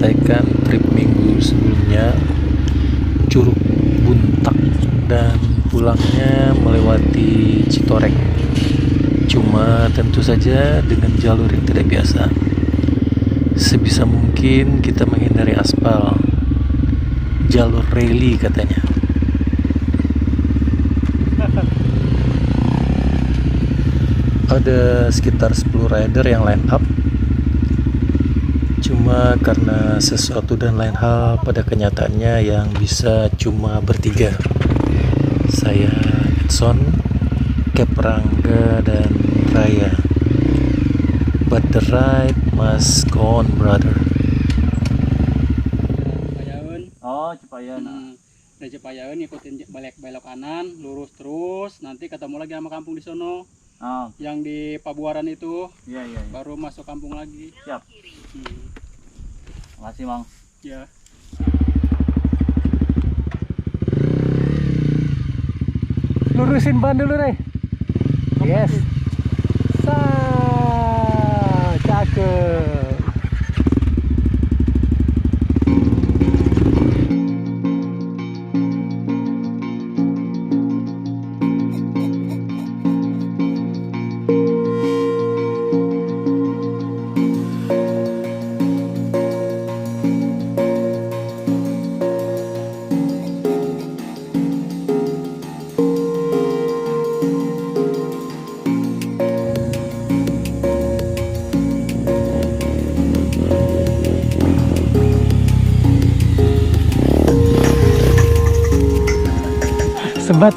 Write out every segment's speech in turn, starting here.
menyelesaikan trip minggu sebelumnya, Curug Buntak, dan pulangnya melewati Citorek. Cuma tentu saja dengan jalur yang tidak biasa. Sebisa mungkin kita menghindari aspal, jalur rally katanya. Ada sekitar 10 rider yang line up. Cuma karena sesuatu dan lain hal pada kenyataannya yang bisa cuma bertiga. Saya, Edson, Kep Rangga, dan Raya. But the ride must go on, brother. Cipayaun. Oh, Cipayan. Dari Cipayaun ikutin belok kanan, lurus terus, nanti ketemu lagi sama kampung di sono. Oh, Yang di Pabuaran itu, iya. baru masuk kampung lagi. Siap. Makasih, Mang. Ya. Lurusin ban dulu deh. Yes. Cakep.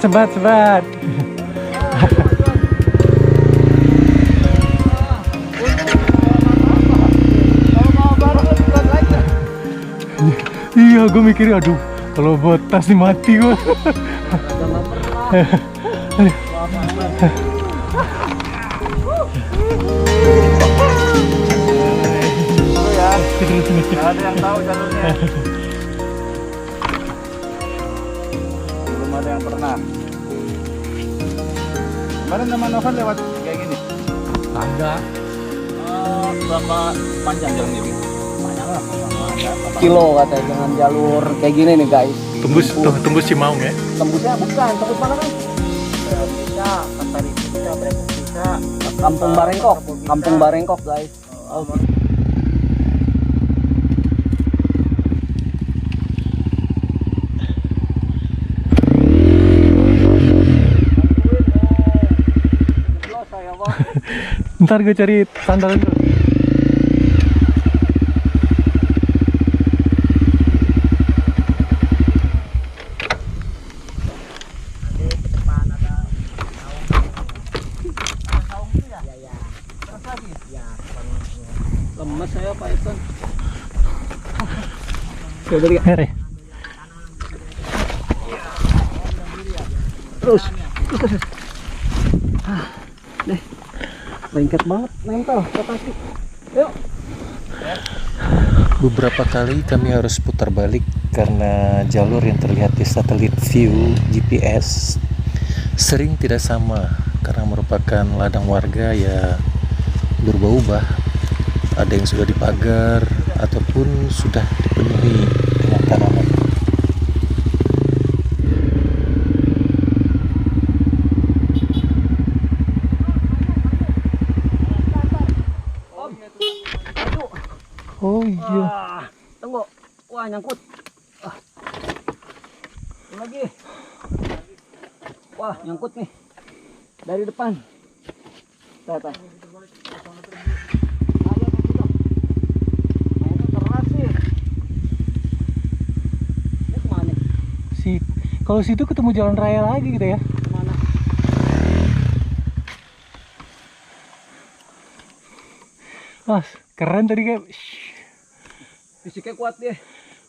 Sebat. Iya, gue mikir, aduh, kalau botas nih mati gue. Nggak ada yang tahu jalurnya. Belum ada yang pernah. Kemarin sama Novan lewat kayak gini. Ada. Berapa panjang jalan ini? Panjang lah. Kilo katanya dengan jalur kayak gini nih guys. Tembus Cimaung ya. Tembusnya bukan, tembus mana kan? Bisa, Kasari bisa, Brepok bisa. Kampung Barengkok guys. Oh. Ntar gue cari sandal dulu. Lemes saya Pak Edson. Here. Terus. Deh. Lengket banget, nempel ke kaki. Yuk. Beberapa kali kami harus putar balik karena jalur yang terlihat di satelit view GPS sering tidak sama karena merupakan ladang warga ya berubah-ubah. Ada yang sudah dipagar ataupun sudah dipenuhi dengan tanaman. Oh iya. Tunggu. Wah, nyangkut. Lagi. Wah, nyangkut nih. Dari depan. Tata. Kalau situ ketemu jalan raya lagi gitu ya. Mana? Mas, keren tadi kayak. Fisiknya kuat deh.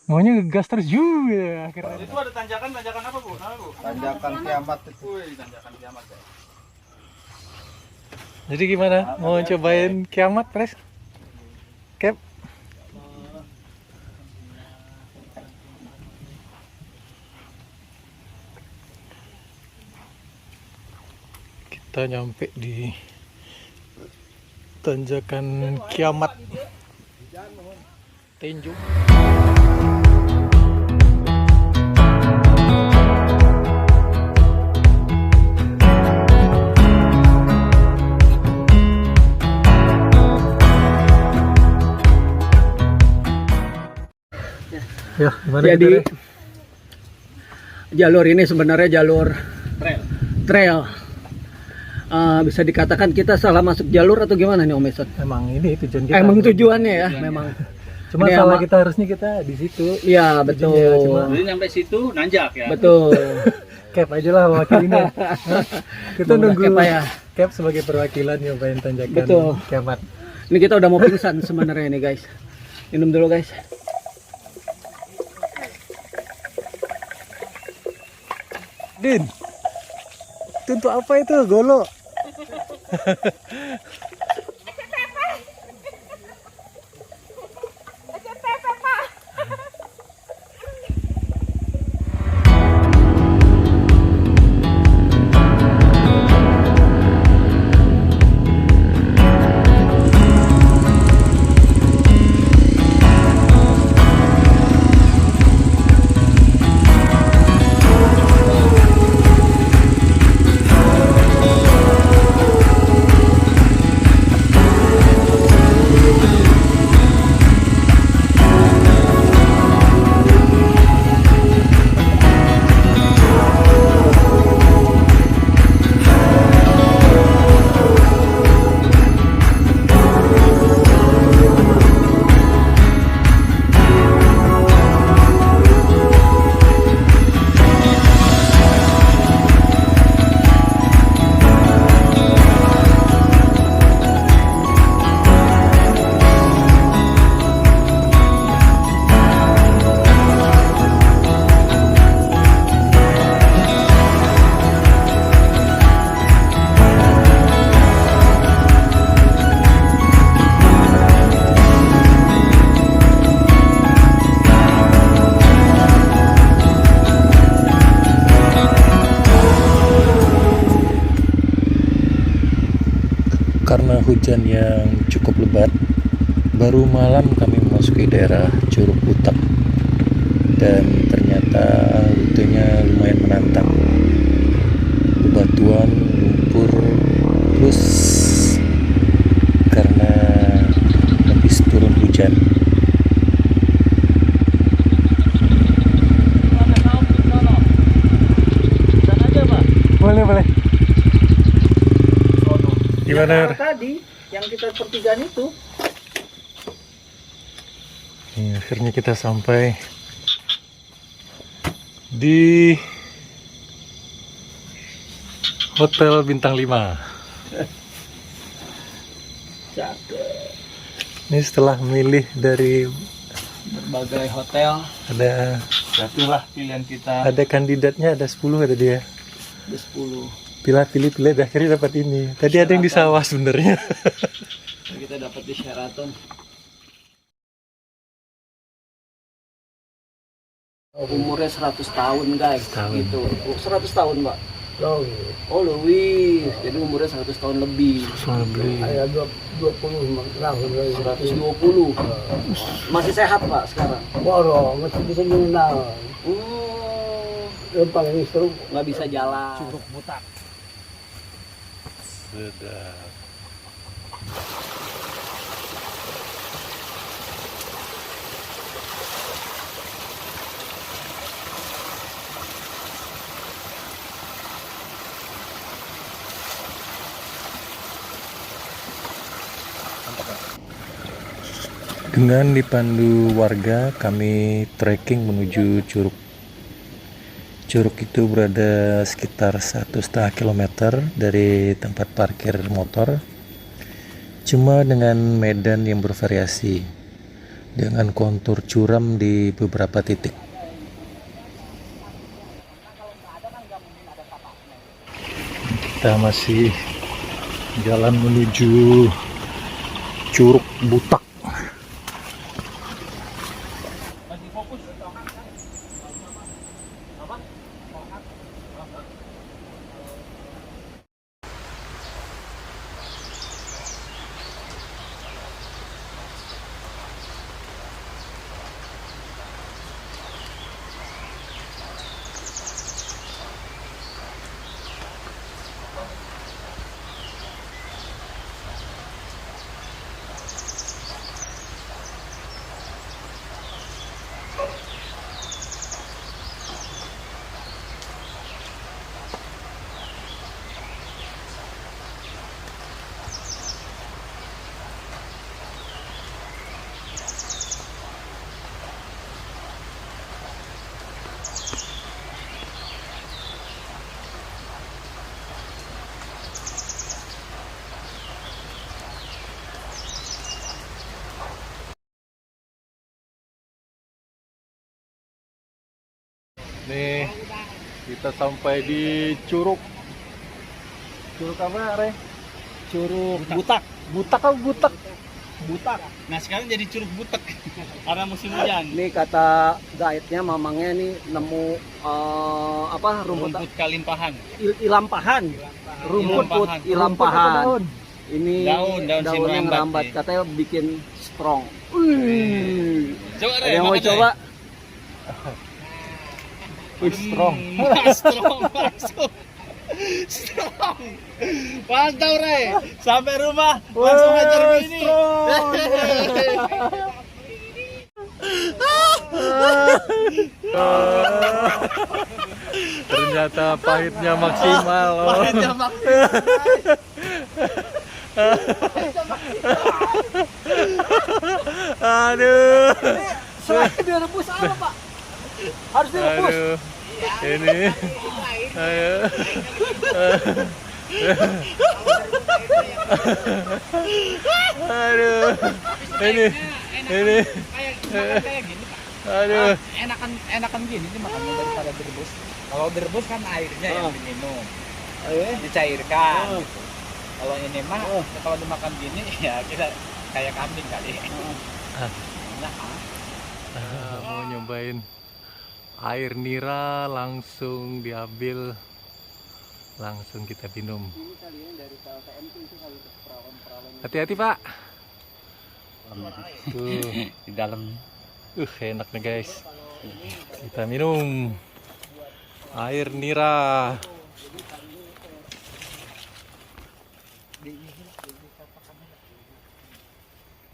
Maunya ngegas terus ya akhirnya. Itu ada tanjakan apa, Bu? Nama, Bu? Tanjakan kiamat itu. Tanjakan kiamat ya. Jadi gimana? Mau cobain kiamat, Pres? Kep? Kita nyampe di tanjakan kiamat. tinju. Ya, gimana Jadi kita, Re? jalur ini sebenarnya jalur Trail. trail. Bisa dikatakan kita salah masuk jalur atau gimana nih Om Esot? Emang ini tujuan kita. Emang tujuannya ya, memang. Cuma Ini salah ama- kita harusnya kita di situ. Iya betul. Tujuannya cuma- Jadi sampai situ nanjak ya. Betul. Cap aja lah wakilinnya. Kita Mau nunggu cap ya? Cap sebagai perwakilan yang pengen tanjakan Betul. kiamat. Ini kita udah mau pingsan sebenarnya nih guys. Minum dulu guys. Din, itu untuk apa itu golo? Karena hujan yang cukup lebat, baru malam kami memasuki daerah Curug Butak dan ternyata rutenya lumayan menantang. Bebatuan, lumpur, plus karena habis turun hujan. Boleh. Gimana? Tadi yang kita pertigaan itu. Nih, akhirnya kita sampai di Hotel Bintang 5. Ini setelah memilih dari Berbagai hotel ada Itulah pilihan kita. kandidatnya, ada 10 ada dia. ada 10. Pilih, akhirnya dapat ini. Tadi ada yang di sawah sebenarnya. Kita dapat di Sheraton. Umurnya 100 tahun guys. 100 tahun. Gitu. 100 tahun Mbak. Oh lebih. Jadi umurnya 100 tahun lebih. Beli. Ada 20 tahun. 120. Masih sehat Pak sekarang. Wah, masih bisa mengenal. Yang paling seru Nggak bisa jalan. Curug Butak. Sedap. Dengan dipandu warga, kami trekking menuju Curug. Curug itu berada sekitar 1,5 kilometer dari tempat parkir motor. Cuma dengan medan yang bervariasi, dengan kontur curam di beberapa titik. Kita masih jalan menuju Curug Butak. Nih, kita sampai di Curug. Curug apa, Re? Curug Butak. Butak apa butak? Butak. Nah sekarang jadi curug butek karena musim hujan. Ini kata guide-nya mamangnya nih nemu rumput Rumput kalimpahan. ilampahan. Rumput Ilampahan. ilampahan. Ini Daun daun yang merambat, merambat nih. katanya bikin strong. Wih. Coba Ada yang mau coba? Strong. Strong langsung. Strong. Mantap Re. Sampai rumah langsung ajar ini. Ternyata pahitnya maksimal. Pahitnya maksimal. Aduh. Selain direbus apa, Pak? Harus direbus. Aduh. Ini. Ayo. Aduh. Ini. Kayak gini Pak. Aduh. Enakan gini dimakannya daripada direbus. Kalau direbus kan airnya yang diminum, dicairkan. Gitu. Kalau ini mah kalau dimakan gini ya kita kayak kambing kali. Enak kan? Mau nyobain air nira, langsung diambil, langsung kita minum. Hati-hati Pak. Tuh, Di dalam. enak nih guys. Kita minum air nira.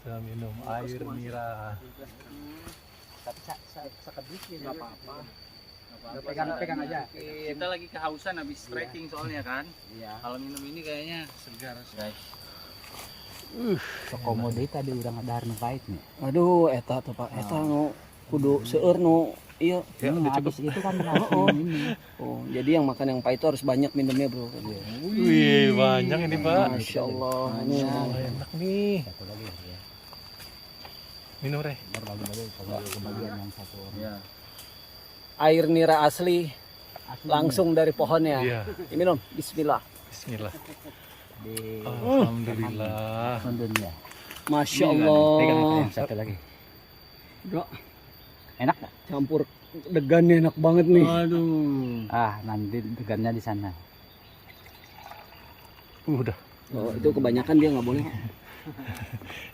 Kita minum air nira. Nggak apa-apa. Pegang aja. Kita lagi kehausan habis trekking soalnya kan. Iya. Kalau minum ini kayaknya segar guys. Komode tadi udah ngadar nu pahit nih. Aduh, eta tuh Pak. Eta nu kudu seueur nu iya. Ya, udah cukup. Itu kan ini. Oh, jadi yang makan yang pahit itu harus banyak minumnya, Bro. Wih, banyak ini Pak. Masya Allah. Ini Enak nih. Minum Re. Ya. air nira asli langsung dari pohonnya. Iya. Minum. Bismillah. Bismillah. Alhamdulillah. Alhamdulillah. Masya Pegang Allah. satu lagi. Bro, Enak nggak? campur degannya enak banget nih. Aduh. Ah, nanti degannya di sana. Udah. Oh, itu kebanyakan dia nggak boleh.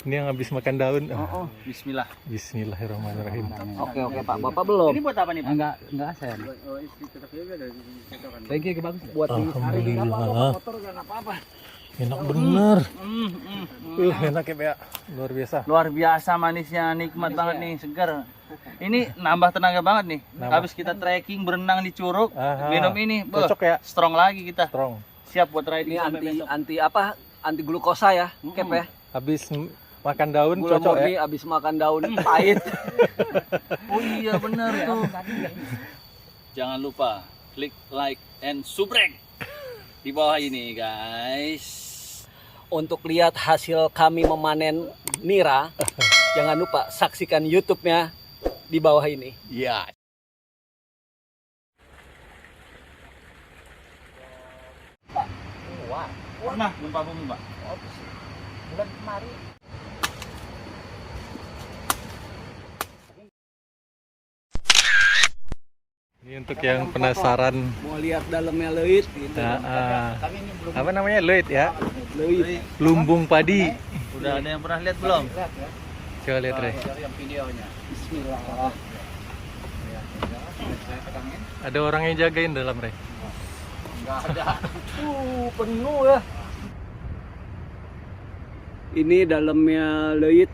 Ini yang habis makan daun. Bismillah. Bismillahirrahmanirrahim. Oke Pak. Bapak belum. Ini buat apa nih Pak? Enggak saya. Thank you, bagus. Buat Alhamdulillah. motor nggak apa-apa. Enak bener. Enak ya Bea. Luar biasa. Luar biasa manisnya, nikmat banget nih, segar. Ini nambah tenaga banget nih. Habis kita trekking, berenang di curug, Aha. minum ini, Cocok ya. strong lagi kita. Strong. Siap buat riding Ini sampai besok. anti glukosa ya, Kep ya. Habis makan daun Gula cocok murni ya. abis makan daun pahit. Oh iya benar tuh. Jangan lupa klik like and subscribe di bawah ini guys. Untuk lihat hasil kami memanen nira, jangan lupa saksikan YouTube-nya di bawah ini. Iya. Pernah gempa bumi Pak? Bulan kemarin. Ini untuk yang penasaran. Mau lihat dalamnya leuit gitu. Apa namanya? Leuit ya. Leuit. Lumbung padi. Udah ada yang pernah lihat belum? Coba lihat Re. Yang videonya. Bismillah. Ada orang yang jagain dalam Re. Enggak ada. Penuh ya. Ini dalamnya leuit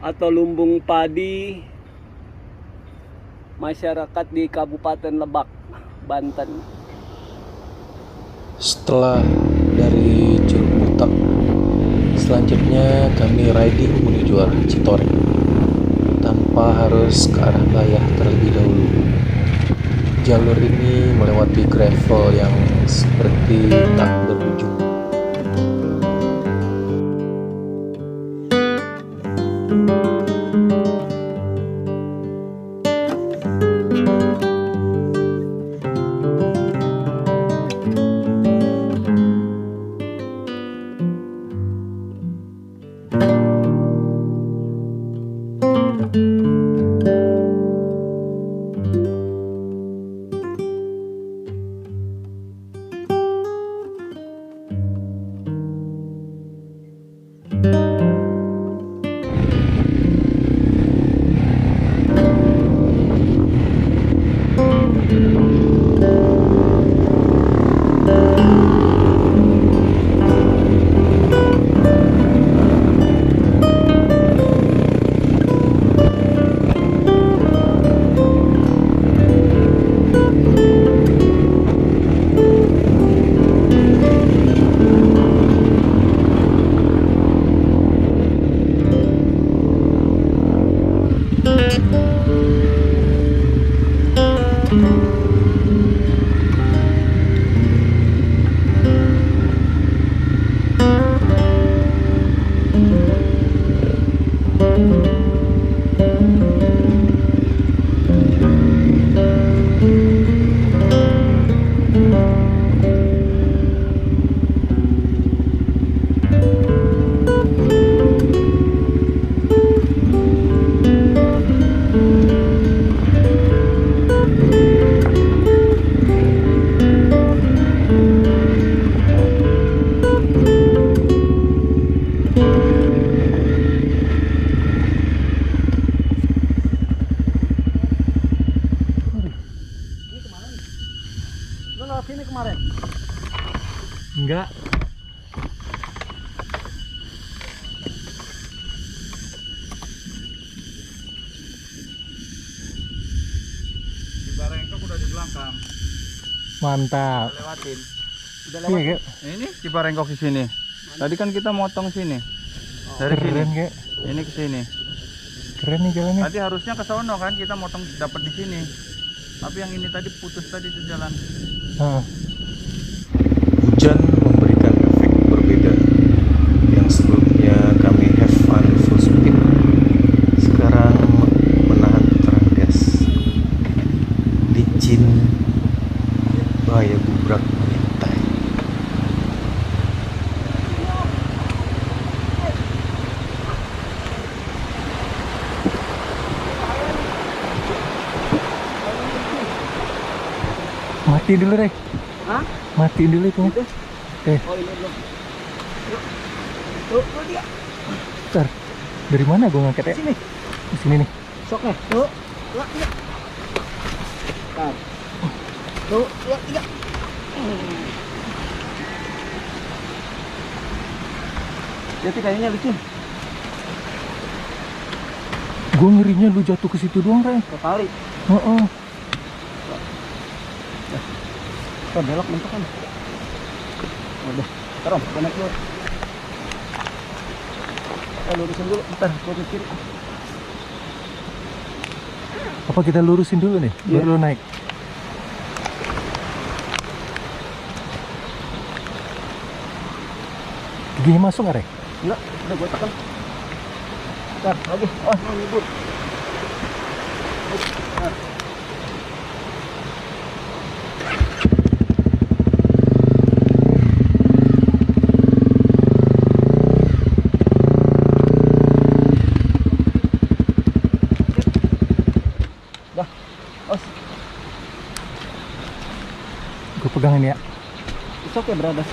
atau lumbung padi masyarakat di Kabupaten Lebak, Banten. Setelah dari Curug Butak, selanjutnya kami riding menuju arah Citorek tanpa harus ke arah Bayah terlebih dahulu. Jalur ini melewati gravel yang seperti tak berujung. Enggak. Cibarengkok udah di belakang. Mantap. Udah lewatin. Udah lewat. Iya, Ini Cibarengkok di sini. Tadi kan kita motong sini. Dari keren, sini. Kek. Ini ke sini. Keren nih jalannya. Tadi harusnya ke sono kan kita motong dapat di sini. Tapi yang ini tadi putus tadi di jalan. Nah. Hujan memberikan efek berbeda. Yang sebelumnya kami have fun full speed, sekarang menahan putaran gas. Licin, bahaya gubrak mengintai. Mati dulu deh. Hah? Matiin dulu itu. Oh ini belum. Tuh dia. Bentar. Dari mana gua ngangkat ya? Sini. Di sini nih. Soknya. Tuh. Dua, tiga. Bentar. Tuh, dua, tiga. Jadi kayaknya licin. Gua ngerinya lu jatuh ke situ doang, Ray. Kekali. Heeh. Kita belok mentok kan. Udah. Terus, gua naik dulu. Lurusin dulu, bentar, gua ke kiri. Apa kita lurusin dulu nih? Iya. Baru lu naik. Giginya masuk nggak, Ray? Enggak, udah gua tekan. Bentar, lagi. Oh, mau nyebut. Gue pegang ini ya. It's okay, brother.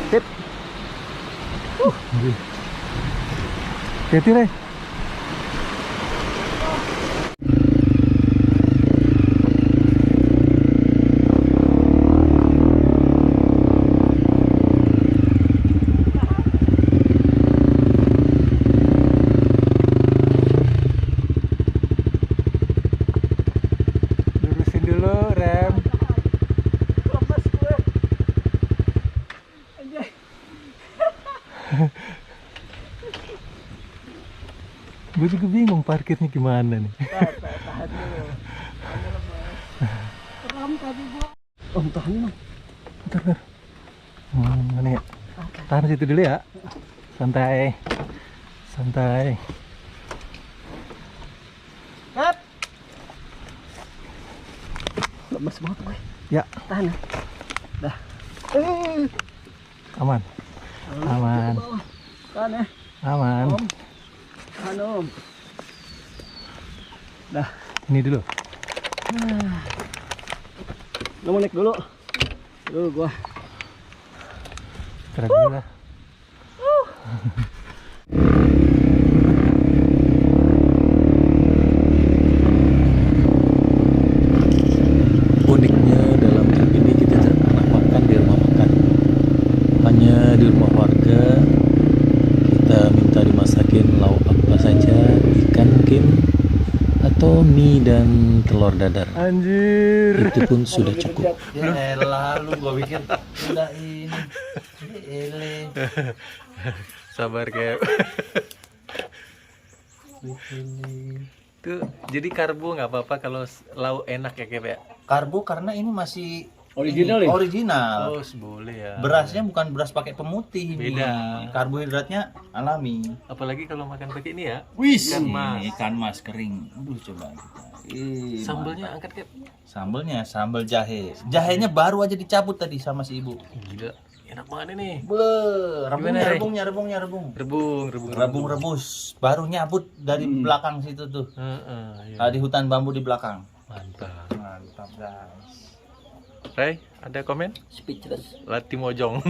Sip. Hati-hati, Ray. Lurusin dulu rem. Lepas gue. Anjay. Gue juga bingung parkirnya gimana nih. Tahan dulu. Ram tadi gua. Oh, tahan nih. Bentar. Mana ya? Tahan situ dulu ya. Santai. Santai. Hap. Lemes banget gue. Ya, Tahan ya. Dah. aman. Aman. Tahan ya. Aman. Om. Tahan om. Ini dulu. Lu mau naik dulu. Dulu gua. Keren dulu lah. Uniknya dalam trip ini kita tidak pernah makan di rumah makan. Hanya di rumah warga kita minta dimasakin lauk apa saja, ikan mungkin, atau mie dan telur dadar. Anjir. Itu pun sudah cukup. Ya elah, lu gua pikir udah ini. Ele. Sabar kayak. Tuh, jadi karbo nggak apa-apa kalau lauk enak ya kayak. Karbo karena ini masih Original ya? Original. Oh, boleh ya. Berasnya bukan beras pakai pemutih ini. Beda. Karbohidratnya alami. Apalagi kalau makan pakai ini ya. Wis, Ikan mas. ikan mas kering. Aduh, coba kita. Sambelnya angkat kayak. Sambelnya sambel jahe. Jahenya baru aja dicabut tadi sama si ibu. Gila, enak banget ini. Rebungnya, Gimana, Rey? rebung. Rebung. Rebung rebus. Baru nyabut dari belakang situ tuh. Iya. Di hutan bambu di belakang. Mantap. Mantap, guys. Ray, ada komen? Speechless. Lati mojong.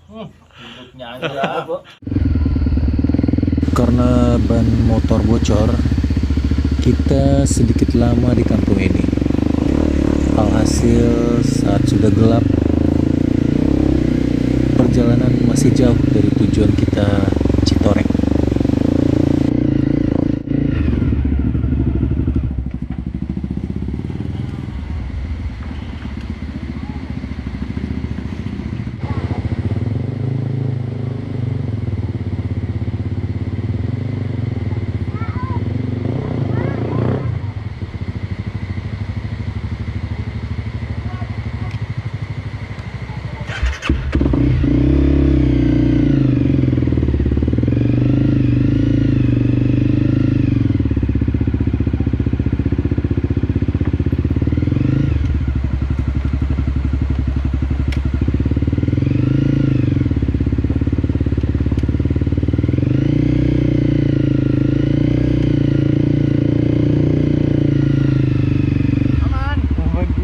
Duduknya aja. Karena ban motor bocor, kita sedikit lama di kampung ini. Alhasil saat sudah gelap, perjalanan masih jauh dari tujuan kita, Citorek.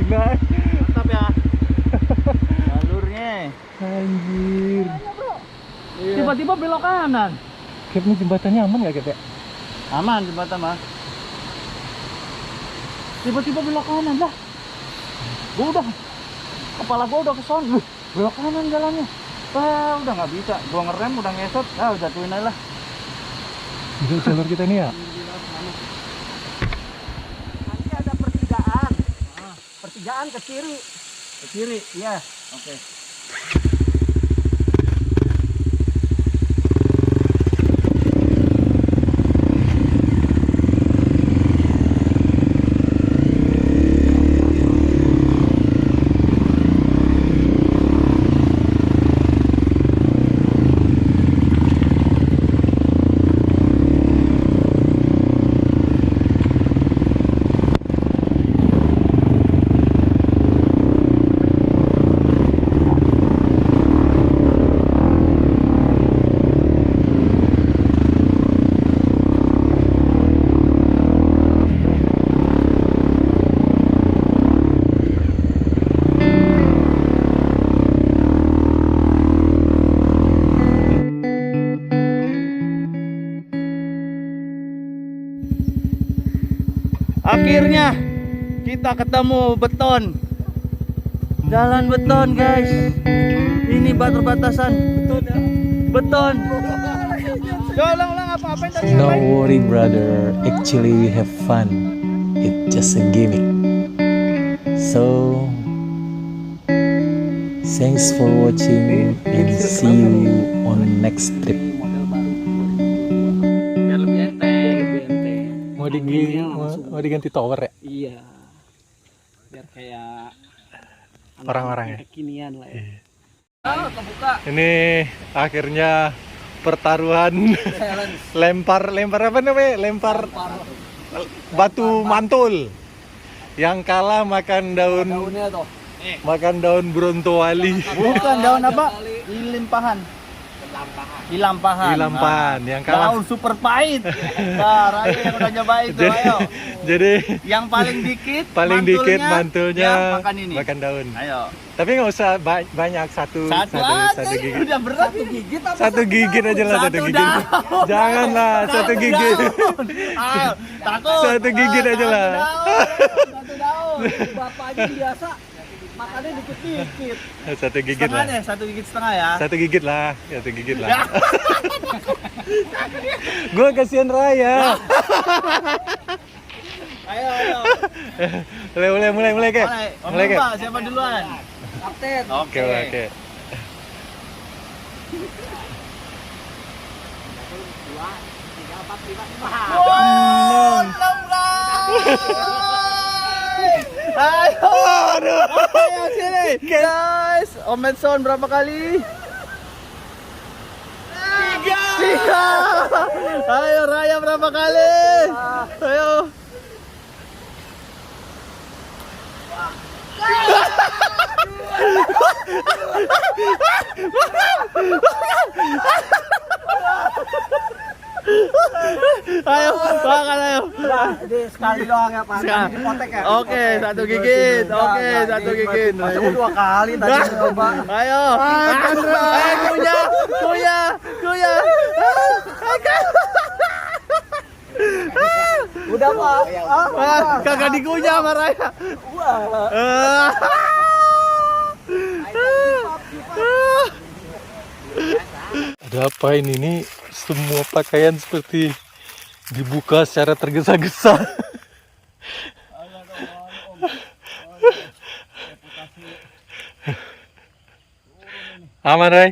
Mantap ya. Jalurnya. Anjir. Tiba-tiba belok kanan. Kayak ini jembatannya aman gak Kep ya? Aman jembatan mah. Tiba-tiba belok kanan lah. Gua udah kepala gua udah keson. Belok kanan jalannya. Ah, udah nggak bisa. Gua ngerem udah ngesot. Ah, udah jatuhin aja lah. Itu jalur kita ini ya? Nanti ada pertigaan. Pertigaan ke kiri. Ke kiri, iya. Oke. Akhirnya kita ketemu beton. Jalan beton, guys. Ini batu batasan. Beton. Ulang apa-apain tadi. No worry brother, actually we have fun. It's just a gimmick. So, thanks for watching and see you on next trip. Biar lebih enteng. Mau diganti tower ya? Iya. Biar kayak Orang-orang ya? kekinian lah ya. Kebuka. Ini akhirnya pertaruhan lempar apa namanya? Lempar batu mantul. Yang kalah makan daun Daunnya tuh. Bronto Wali. Bukan daun apa? Limpahan. Di Lampahan. Di Lampahan, yang kalah. Daun super pahit. Nah, Raya yang udah nyobain tuh, ayo. Jadi Yang paling dikit, dikit mantulnya ya, makan ini. makan daun. Ayo. Tapi nggak usah banyak, satu Aja, gigit. udah berat. Satu gigit apa Satu gigit aja lah, satu gigit. daun. Janganlah, satu gigit. Ayo, takut. Satu gigit aja lah. Satu daun. Bapak aja biasa makannya dikit-dikit. Satu gigit Setengah lah. deh, 1 gigit setengah ya. Satu gigit lah, Gue kasihan Raya. Ayo. mulai ke. Mulai ke. Pak, siapa duluan? Kapten. Oke. Wow, 16. Ayo. Ayo sini. Guys, Om Edson berapa kali? 3. Ayo Raya berapa kali? Ayo. Ayo, makan ayo. Sekali doang ya Pak. Sekali. Dipotek ya. Oke, 1 gigit. Oke, 1 gigit. Aku 2 kali tadi coba. Ayo. Kuya. Udah Pak. Kagak dikunyah sama Raya. Ada apa ini? Ini semua pakaian seperti dibuka secara tergesa-gesa. Aman, Ray?